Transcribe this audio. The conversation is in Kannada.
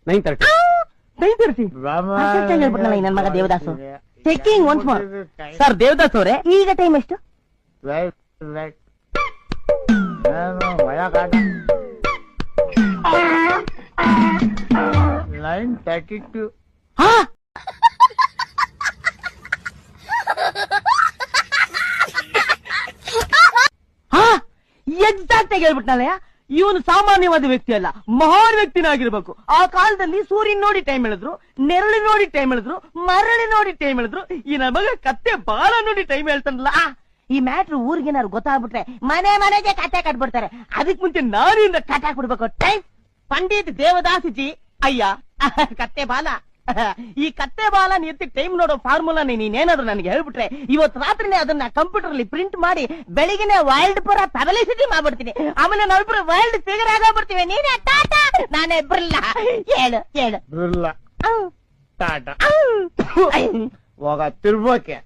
9:30. 9:30 ಹೇಳ್ಬಿಟ್ನಲ್ಲ ನನ್ ಮಗ Devadas. Checking once more. Sir Devadas ಅವರೇ, ಈಗ ಟೈಮ್ ಎಷ್ಟು? 9:32. ಎಕ್ಸಾಕ್ಟ್ ಆಗಿ ಹೇಳ್ಬಿಟ್ನಲ್ಲ. ಇವನು ಸಾಮಾನ್ಯವಾದ ವ್ಯಕ್ತಿ ಅಲ್ಲ, ಮಹಾನ್ ವ್ಯಕ್ತಿನಾಗಿರ್ಬೇಕು. ಆ ಕಾಲದಲ್ಲಿ ಸೂರ್ಯನ್ ನೋಡಿ ಟೈಮ್ ಹೇಳಿದ್ರು, ನೆರಳು ನೋಡಿ ಟೈಮ್ ಹೇಳಿದ್ರು, ಮರಳಿ ನೋಡಿ ಟೈಮ್ ಹೇಳಿದ್ರು. ಈ ನನ್ನ ಮಗ ಕತ್ತೆ ಬಾಲ ನೋಡಿ ಟೈಮ್ ಹೇಳ್ತಾನಲ್ಲ. ಈ ಮ್ಯಾಟ್ರ್ ಊರಿಗೇನಾದ್ರು ಗೊತ್ತಾಗ್ಬಿಟ್ರೆ ಮನೆಗೆ ಕತೆ ಕಟ್ಬಿಡ್ತಾರೆ. ಅದಕ್ ಮುಂಚೆ ನಾನಿಂದ ಕಟ್ಟಾಕ್ಬಿಡ್ಬೇಕು. ಟೈಮ್ ಪಂಡಿತ್ ದೇವದಾಸಜಿ ಅಯ್ಯ ಕತ್ತೆ ಬಾಲ. ಈ ಕತ್ತೆ ಬಾಲ ಎತ್ತಿ ಟೈಮ್ ನೋಡೋ ಫಾರ್ಮುಲಾ ನೀನೇನಾದ್ರು ನನಗೆ ಹೇಳ್ಬಿಟ್ರೆ ಇವತ್ತು ರಾತ್ರಿನೇ ಅದನ್ನ ಕಂಪ್ಯೂಟರ್ ಅಲ್ಲಿ ಪ್ರಿಂಟ್ ಮಾಡಿ ಬೆಳಿಗ್ಗೆ ವರ್ಲ್ಡ್ ಪೂರ ಪಬ್ಲಿಸಿಟಿ ಮಾಡ್ಬಿಡ್ತೀನಿ. ಆಮೇಲೆ ನಾವಿಬ್ರು ವರ್ಲ್ಡ್ ಫಿಗರ್ ಆಗೋಗ್ಬಿಡ್ತೀವಿ. ನೀನೇ ಟಾಟಾ, ನಾನೇ ಬಿರ್ಲಾ. ಹೇಳು ಹೇಳು. ಬಿರ್ಲಾ ಟಾಟಾ ಹೋಗ ತಿರ್ಬೋಕೆ